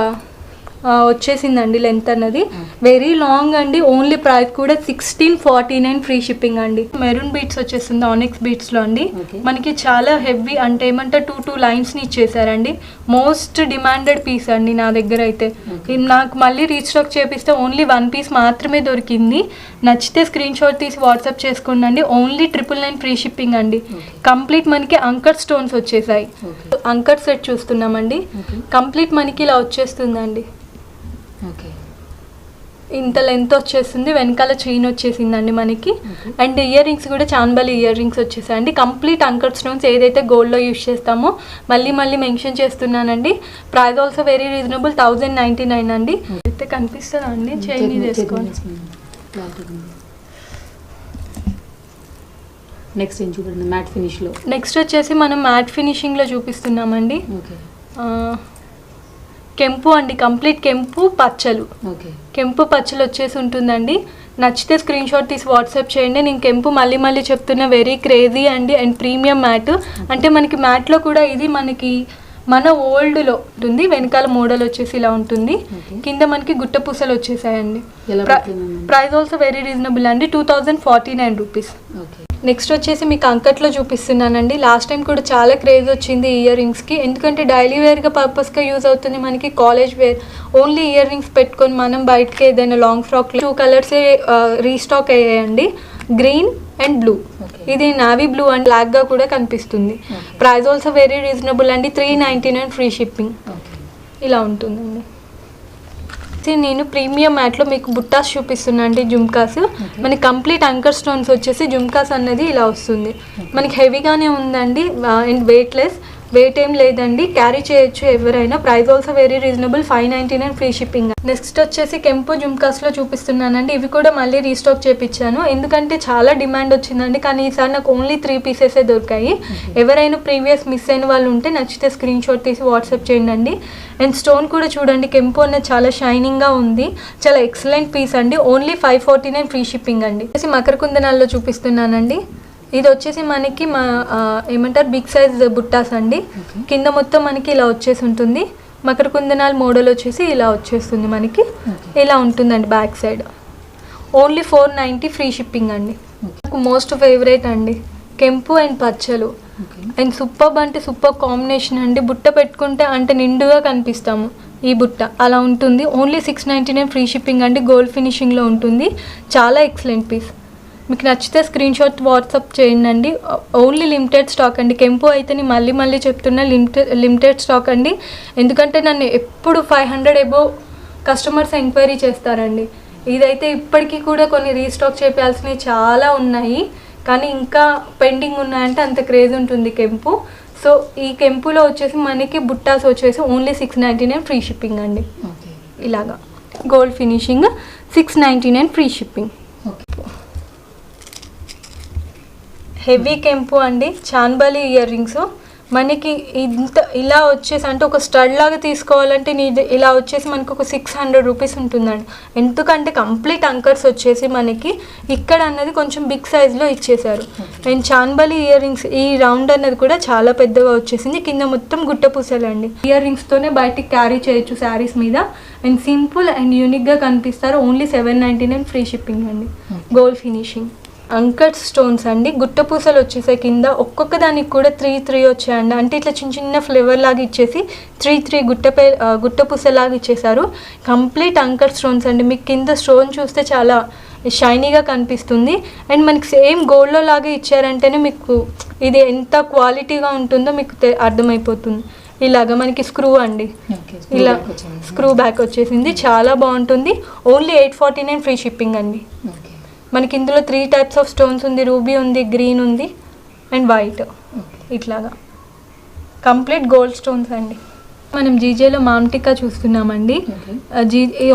వచ్చేసిందండి లెంత్ అన్నది. వెరీ లాంగ్ అండి. ఓన్లీ ప్రైస్ కూడా 1649 ఫ్రీ షిప్పింగ్ అండి. మెరూన్ బీట్స్ వచ్చేస్తుంది ఆనిక్స్ బీట్స్ లో అండి. మనకి చాలా హెవీ అంటే ఏమంటే టూ లైన్స్ ని ఇచ్చేసారండి. మోస్ట్ డిమాండెడ్ పీస్ అండి నా దగ్గర అయితే. నాకు మళ్ళీ రీస్టాక్ చేపిస్తే ఓన్లీ 1 పీస్ మాత్రమే దొరికింది. నచ్చితే స్క్రీన్ షాట్ తీసి వాట్సాప్ చేసుకోండి. ఓన్లీ 999 ఫ్రీ షిప్పింగ్ అండి. కంప్లీట్ మనకి అంకర్ స్టోన్స్ వచ్చేసాయి. అంకర్ సెట్ చూస్తున్నామండి. కంప్లీట్ మనకి ఇలా వచ్చేస్తుందండి. ఇంత లెంత్ వచ్చేసింది. వెనకాల చైన్ వచ్చేసిందండి మనకి. అండ్ ఇయర్ రింగ్స్ కూడా చాన్బలి ఇయర్ రింగ్స్ వచ్చేసాయండి. కంప్లీట్ అంకర్ స్టోన్స్ ఏదైతే గోల్డ్లో యూజ్ చేస్తామో మళ్ళీ మెన్షన్ చేస్తున్నానండి. ప్రైస్ ఆల్సో వెరీ రీజనబుల్ 1099 అండి. అయితే కనిపిస్తుందా అండి? చైన్ చేసుకోండి. నెక్స్ట్ ఏం చూడండి మ్యాట్ ఫినిష్లో. నెక్స్ట్ వచ్చేసి మనం మ్యాట్ ఫినిషింగ్లో చూపిస్తున్నామండి. కెంపు అండి. కంప్లీట్ కెంపు పచ్చలు. కెంపు పచ్చలు వచ్చేసి ఉంటుందండి. నచ్చితే స్క్రీన్ షాట్ తీసి వాట్సాప్ చేయండి. నేను కెంపు మళ్ళీ చెప్తున్నా వెరీ క్రేజీ అండి. అండ్ ప్రీమియం మ్యాట్ అంటే మనకి మ్యాట్లో కూడా ఇది మనకి మన ఓల్డ్లో ఉంటుంది. వెనకాల మోడల్ వచ్చేసి ఇలా ఉంటుంది. కింద మనకి గుట్ట పూసలు వచ్చేసాయండి. ప్రైస్ ఆల్సో వెరీ రీజనబుల్ అండి. 2049 రూపీస్. నెక్స్ట్ వచ్చేసి మీకు అంకట్లో చూపిస్తున్నానండి. లాస్ట్ టైం కూడా చాలా క్రేజ్ వచ్చింది ఇయర్ రింగ్స్కి. ఎందుకంటే డైలీ వేర్గా పర్పస్గా యూజ్ అవుతుంది మనకి. College wear only earrings పెట్టుకొని మనం బయటకి ఏదైనా లాంగ్ ఫ్రాక్ 2 కలర్సే రీస్టాక్ అయ్యాయండి. Green and blue. ఇది నావీ బ్లూ అండ్ బ్లాక్ గా కూడా కనిపిస్తుంది. ప్రైస్ ఆల్సో వెరీ రీజనబుల్ అండి. 399 ఫ్రీ షిప్పింగ్. ఇలా ఉంటుందండి. నేను ప్రీమియం మ్యాట్లో మీకు బుట్టాస్ చూపిస్తున్నా అండి. జుమ్కాస్ మనకి కంప్లీట్ అంకర్ స్టోన్స్ వచ్చేసి జుమ్కాస్ అన్నది ఇలా వస్తుంది. మనకి హెవీగానే ఉందండి అండ్ వెయిట్లెస్. వెయిట్ ఏం లేదండి. క్యారీ చేయొచ్చు ఎవరైనా. Price also very reasonable 599 free shipping. Next వచ్చేసి కెంపు జుమ్కాస్లో చూపిస్తున్నానండి. ఇవి కూడా మళ్ళీ రీస్టాక్ చేయించాను ఎందుకంటే చాలా డిమాండ్ వచ్చిందండి. కానీ ఈసారి నాకు ఓన్లీ 3 పీసెసే దొరికాయి. ఎవరైనా ప్రీవియస్ మిస్ అయిన వాళ్ళు ఉంటే నచ్చితే స్క్రీన్ షాట్ తీసి వాట్సాప్ చేయండి. అండ్ స్టోన్ కూడా చూడండి. కెంపు అనేది చాలా షైనింగ్గా ఉంది. చాలా ఎక్సలెంట్ పీస్ అండి. ఓన్లీ 549 ఫ్రీ షిప్పింగ్ అండి. మకర కుందనాల్లో చూపిస్తున్నానండి. ఇది వచ్చేసి మనకి ఏమంటారు బిగ్ సైజ్ బుట్టాస్ అండి. కింద మొత్తం మనకి ఇలా వచ్చేసి ఉంటుంది. మకర కుందనాల మోడల్ వచ్చేసి ఇలా వచ్చేస్తుంది మనకి. ఇలా ఉంటుందండి back side. Only 490 free shipping అండి. నాకు మోస్ట్ ఫేవరెట్ అండి కెంపు అండ్ పచ్చలు. అండ్ సూపర్ అంటే సూపర్ కాంబినేషన్ అండి. బుట్ట పెట్టుకుంటే అంటే నిండుగా కనిపిస్తాము. ఈ బుట్ట అలా ఉంటుంది. ఓన్లీ 699 ఫ్రీ షిప్పింగ్ అండి. గోల్డ్ ఫినిషింగ్లో ఉంటుంది. చాలా ఎక్సలెంట్ పీస్. మీకు నచ్చితే స్క్రీన్ షాట్ వాట్సాప్ చేయండి. ఓన్లీ లిమిటెడ్ స్టాక్ అండి. కెంపు అయితే నేను మళ్ళీ చెప్తున్నా లిమిటెడ్ స్టాక్ అండి. ఎందుకంటే నన్ను ఎప్పుడు 500 అబోవ్ కస్టమర్స్ ఎంక్వైరీ చేస్తారండి. ఇదైతే ఇప్పటికీ కూడా కొన్ని రీస్టాక్ చేయాల్సినవి చాలా ఉన్నాయి. కానీ ఇంకా పెండింగ్ ఉన్నాయంటే అంత క్రేజ్ ఉంటుంది కెంపు. సో ఈ కెంపులో వచ్చేసి మనకి బుట్టాస్ వచ్చేసి ఓన్లీ 699 ఫ్రీ షిప్పింగ్ అండి. ఇలాగా gold finishing 699 free shipping. Heavy కెంపు అండి. చాన్బలి ఇయర్ రింగ్స్ మనకి ఇంత ఇలా వచ్చేసి అంటే ఒక స్టడ్ లాగా తీసుకోవాలంటే ఇలా వచ్చేసి మనకు ఒక 600 రూపీస్ ఉంటుందండి. ఎందుకంటే కంప్లీట్ అంకర్స్ వచ్చేసి మనకి ఇక్కడ అన్నది కొంచెం బిగ్ సైజ్లో ఇచ్చేసారు. అండ్ చాన్బలి ఇయర్ రింగ్స్ ఈ రౌండ్ అన్నది కూడా చాలా పెద్దగా వచ్చేసింది. కింద మొత్తం గుట్ట పూసలండి. ఇయర్ రింగ్స్తోనే బయటికి క్యారీ చేయొచ్చు శారీస్ మీద. అండ్ సింపుల్ అండ్ యూనిక్గా కనిపిస్తారు. ఓన్లీ 799 ఫ్రీ షిప్పింగ్ అండి. గోల్డ్ ఫినిషింగ్ అంకర్ స్టోన్స్ అండి. గుట్ట పూసలు వచ్చేసాయి కింద. ఒక్కొక్క దానికి కూడా 3 వచ్చాయండి. అంటే ఇట్లా చిన్న ఫ్లేవర్ లాగా ఇచ్చేసి 3 గుట్ట పూసలాగా ఇచ్చేసారు. కంప్లీట్ అంకర్ స్టోన్స్ అండి. మీకు కింద స్టోన్ చూస్తే చాలా షైనీగా కనిపిస్తుంది. అండ్ మనకి సేమ్ గోల్డ్లో లాగా ఇచ్చారంటేనే మీకు ఇది ఎంత క్వాలిటీగా ఉంటుందో మీకు అర్థమైపోతుంది. ఇలాగా మనకి స్క్రూ అండి. ఇలా స్క్రూ బ్యాక్ వచ్చేసింది. చాలా బాగుంటుంది. ఓన్లీ 849 ఫ్రీ షిప్పింగ్ అండి. మనకి ఇందులో 3 టైప్స్ ఆఫ్ స్టోన్స్ ఉంది. రూబీ ఉంది, గ్రీన్ ఉంది అండ్ వైట్. ఇట్లాగా కంప్లీట్ గోల్డ్ స్టోన్స్ అండి. మనం జీజేలో మామ్టికా చూస్తున్నామండి.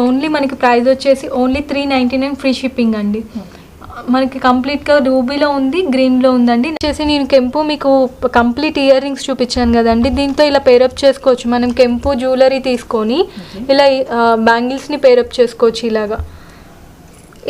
ఓన్లీ మనకి ప్రైస్ వచ్చేసి ఓన్లీ 399 ఫ్రీ షిప్పింగ్ అండి. మనకి కంప్లీట్గా రూబీలో ఉంది, గ్రీన్లో ఉందండి. వచ్చేసి నేను కెంపు మీకు కంప్లీట్ ఇయర్ రింగ్స్ చూపించాను కదండి, దీంతో ఇలా పేరప్ చేసుకోవచ్చు. మనం కెంపు జ్యువెలరీ తీసుకొని ఇలా బ్యాంగిల్స్ని పేరప్ చేసుకోవచ్చు. ఇలాగా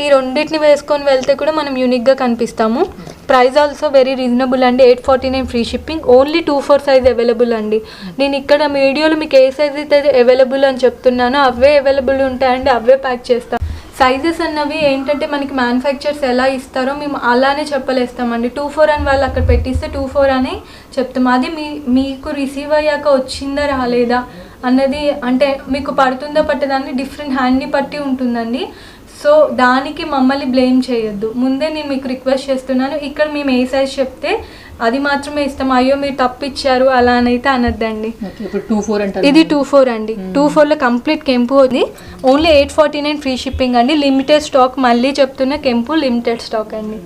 ఈ రెండింటిని వేసుకొని వెళ్తే కూడా మనం యూనిక్గా కనిపిస్తాము. ప్రైస్ ఆల్సో వెరీ రీజనబుల్ అండి. 849 free shipping. Only 2-4 size available అండి. నేను ఇక్కడ వీడియోలో మీకు ఏ సైజ్ అయితే అవైలబుల్ అని చెప్తున్నానో అవే అవైలబుల్ ఉంటాయండి, అవే ప్యాక్ చేస్తాం. సైజెస్ అన్నవి ఏంటంటే మనకి మ్యానుఫ్యాక్చర్స్ ఎలా ఇస్తారో మేము అలానే చెప్పలేస్తామండి. 2-4 అని వాళ్ళు అక్కడ పెట్టిస్తే 2-4 అని చెప్తాం. అది మీకు రిసీవ్ అయ్యాక వచ్చిందా రాలేదా అన్నది, అంటే మీకు పడుతుందా పట్టదాన్ని డిఫరెంట్ హ్యాండ్ని బట్టి ఉంటుందండి. సో దానికి మమ్మల్ని బ్లేమ్ చేయొద్దు. ముందే నేను మీకు రిక్వెస్ట్ చేస్తున్నాను, ఇక్కడ మేము ఏ సైజ్ చెప్తే అది మాత్రమే ఇస్తాం. అయ్యో మీరు తప్పిచ్చారు అలా అనైతే అనద్దండి. ఇది 2-4 అండి. 2-4లో కంప్లీట్ కెంపు ఉంది. ఓన్లీ 849 ఫ్రీ షిప్పింగ్ అండి. లిమిటెడ్ స్టాక్, మళ్ళీ చెప్తున్న కెంపు లిమిటెడ్ స్టాక్ అండి.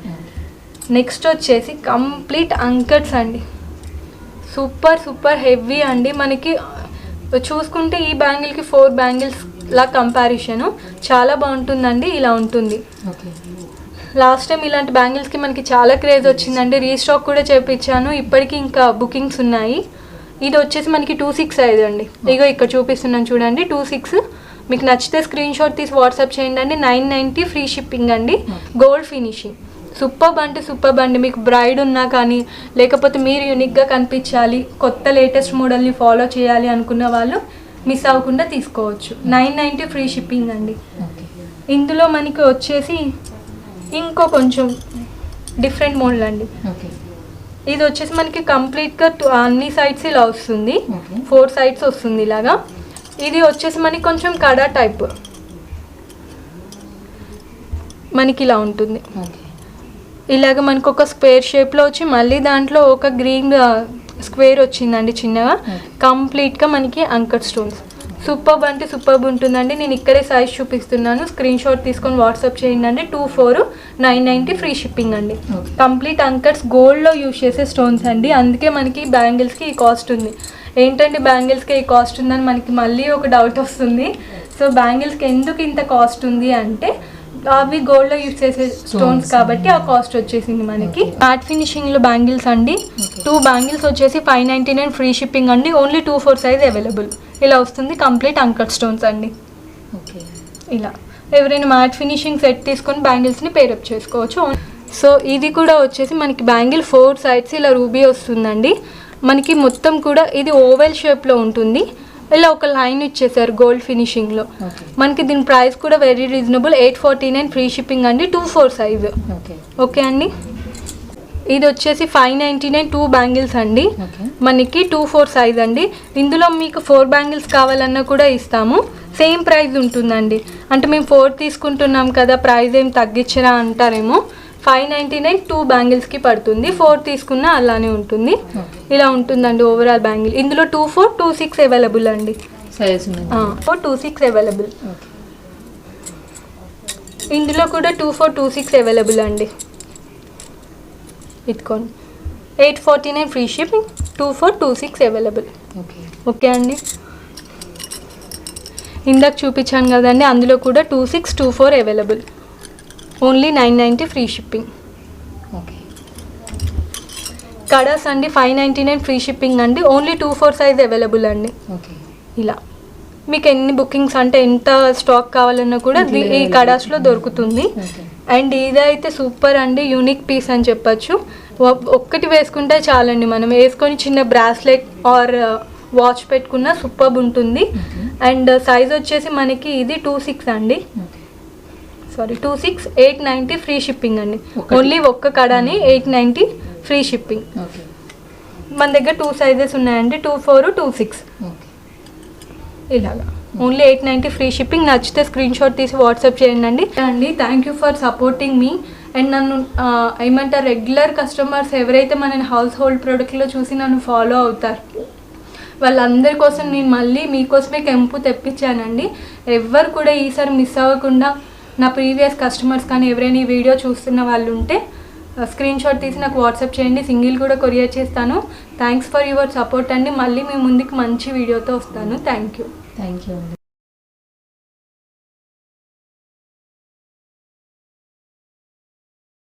నెక్స్ట్ వచ్చేసి కంప్లీట్ అంకట్స్ అండి. సూపర్ హెవీ అండి. మనకి చూసుకుంటే ఈ బ్యాంగిల్కి 4 బ్యాంగిల్స్ లా కంపారిజను చాలా బాగుంటుందండి. ఇలా ఉంటుంది. లాస్ట్ టైం ఇలాంటి బ్యాంగిల్స్కి మనకి చాలా క్రేజ్ వచ్చిందండి. రీస్టాక్ కూడా చేయించాను, ఇప్పటికీ ఇంకా బుకింగ్స్ ఉన్నాయి. ఇది వచ్చేసి మనకి 2-6 సైజ్ అండి. ఇగో ఇక్కడ చూపిస్తున్నాను చూడండి, 2-6. మీకు నచ్చితే స్క్రీన్ షాట్ తీసి వాట్సాప్ చేయండి అండి. 990 ఫ్రీ షిప్పింగ్ అండి. Gold finishing. సూపర్ అండి. మీకు బ్రైడ్ ఉన్నా కానీ, లేకపోతే మీరు యూనిక్గా కనిపించాలి, కొత్త లేటెస్ట్ మోడల్ని ఫాలో చేయాలి అనుకున్న వాళ్ళు మిస్ అవ్వకుండా తీసుకోవచ్చు. 990 ఫ్రీ షిప్పింగ్ అండి. ఇందులో మనకి వచ్చేసి ఇంకో కొంచెం డిఫరెంట్ మోడల్ అండి. ఇది వచ్చేసి మనకి కంప్లీట్గా అన్ని సైడ్స్ ఇలా వస్తుంది. 4 సైడ్స్ వస్తుంది ఇలాగా. ఇది వచ్చేసి మనకి కొంచెం కడా టైప్ మనకి ఇలా ఉంటుంది. ఇలాగ మనకు ఒక స్క్వేర్ షేప్లో వచ్చి మళ్ళీ దాంట్లో ఒక గ్రీన్ స్క్వేర్ వచ్చిందండి చిన్నగా. కంప్లీట్గా మనకి అంకర్ స్టోన్స్. సూపర్ ఉంటుందండి. నేను ఇక్కడే సైజ్ చూపిస్తున్నాను, స్క్రీన్ షాట్ తీసుకొని వాట్సాప్ చేయండి అండి. 2-4 990 ఫ్రీ షిప్పింగ్ అండి. కంప్లీట్ అంకర్స్ గోల్డ్లో యూజ్ చేసే స్టోన్స్ అండి. అందుకే మనకి బ్యాంగిల్స్కి ఈ కాస్ట్ ఉంది. ఏంటంటే బ్యాంగిల్స్కి ఈ కాస్ట్ ఉందని మనకి మళ్ళీ ఒక డౌట్ వస్తుంది. సో బ్యాంగిల్స్కి ఎందుకు ఇంత కాస్ట్ ఉంది అంటే అవి గోల్డ్లో యూజ్ చేసే స్టోన్స్ కాబట్టి ఆ కాస్ట్ వచ్చేసింది మనకి. మ్యాట్ ఫినిషింగ్లో బ్యాంగిల్స్ అండి. 2 బ్యాంగిల్స్ వచ్చేసి 599 ఫ్రీ షిప్పింగ్ అండి. Only 2-4 size available. ఇలా వస్తుంది. కంప్లీట్ అంకర్ స్టోన్స్ అండి. ఇలా ఎవరైనా మ్యాట్ ఫినిషింగ్ సెట్ తీసుకొని బ్యాంగిల్స్ని పేరప్ చేసుకోవచ్చు. సో ఇది కూడా వచ్చేసి మనకి బ్యాంగిల్ 4 సైడ్స్ ఇలా రూబీ వస్తుందండి. మనకి మొత్తం కూడా ఇది ఓవెల్ షేప్లో ఉంటుంది. ఇలా ఒక లైన్ ఇచ్చేసారు గోల్డ్ ఫినిషింగ్లో. మనకి దీని ప్రైస్ కూడా వెరీ రీజనబుల్. 849 ఫ్రీ షిప్పింగ్ అండి. 2-4 సైజు. ఓకే అండి. ఇది వచ్చేసి 599 2 బ్యాంగిల్స్ అండి. మనకి 2-4 సైజ్ అండి. ఇందులో మీకు 4 బ్యాంగిల్స్ కావాలన్నా కూడా ఇస్తాము. సేమ్ ప్రైస్ ఉంటుందండి. అంటే మేము 4 తీసుకుంటున్నాం కదా, ప్రైస్ ఏం తగ్గించరా అంటారేమో. 599 2 బ్యాంగిల్స్కి పడుతుంది. 4 తీసుకున్నా అలానే ఉంటుంది. ఇలా ఉంటుందండి ఓవరాల్ బ్యాంగిల్. ఇందులో 2-4 2-6 అవైలబుల్ అండి. 2-6 అవైలబుల్. ఇందులో కూడా 2-4 2-6 అవైలబుల్ అండి. ఇదికోండి 849 ఫ్రీ షిప్పింగ్. 2-4 2-6 అవైలబుల్. ఓకే అండి. ఇందాక చూపించాను కదండి, అందులో కూడా 2-6 2-4 available. Only 990 free shipping. Kadas అండి 599 ఫ్రీ షిప్పింగ్ అండి. ఓన్లీ 2-4 సైజ్ అవైలబుల్ అండి. ఇలా మీకు ఎన్ని బుకింగ్స్ అంటే ఎంత స్టాక్ కావాలన్నా కూడా ఈ కడాస్లో దొరుకుతుంది. అండ్ ఇదైతే సూపర్ అండి. యూనిక్ పీస్ అని చెప్పచ్చు. ఒక్కటి వేసుకుంటే చాలండి. మనం వేసుకొని చిన్న బ్రాస్లెట్ ఆర్ వాచ్ పెట్టుకున్న సూపర్ ఉంటుంది. అండ్ సైజ్ వచ్చేసి మనకి ఇది 2-6 అండి. 2-6 890 ఫ్రీ షిప్పింగ్ అండి. ఓన్లీ ఒక్క కడాని 890 ఫ్రీ షిప్పింగ్. మన దగ్గర 2 సైజెస్ ఉన్నాయండి, 2-4 2-6. ఇలాగా ఓన్లీ 890 ఫ్రీ షిప్పింగ్. నచ్చితే స్క్రీన్ షాట్ తీసి వాట్సాప్ చేయండి అండి. Thank you for supporting me. And నన్ను ఏమంటారు, రెగ్యులర్ కస్టమర్స్ ఎవరైతే మన హౌస్ హోల్డ్ ప్రోడక్ట్లో చూసి నన్ను ఫాలో అవుతారు వాళ్ళందరి కోసం నేను మళ్ళీ మీకోసమే కెంపు తెప్పించానండి. ఎవ్వరు కూడా ఈసారి మిస్ అవ్వకుండా నా ప్రీవియస్ కస్టమర్స్ కానీ ఎవరైనా ఈ వీడియో చూస్తున్న వాళ్ళు ఉంటే స్క్రీన్ షాట్ తీసి నాకు వాట్సాప్ చేయండి. సింగిల్ కూడా కొరియర్ చేస్తాను. థ్యాంక్స్ ఫర్ యువర్ సపోర్ట్ అండి. మళ్ళీ మీ ముందుకు మంచి వీడియోతో వస్తాను. థ్యాంక్ యూ అండి.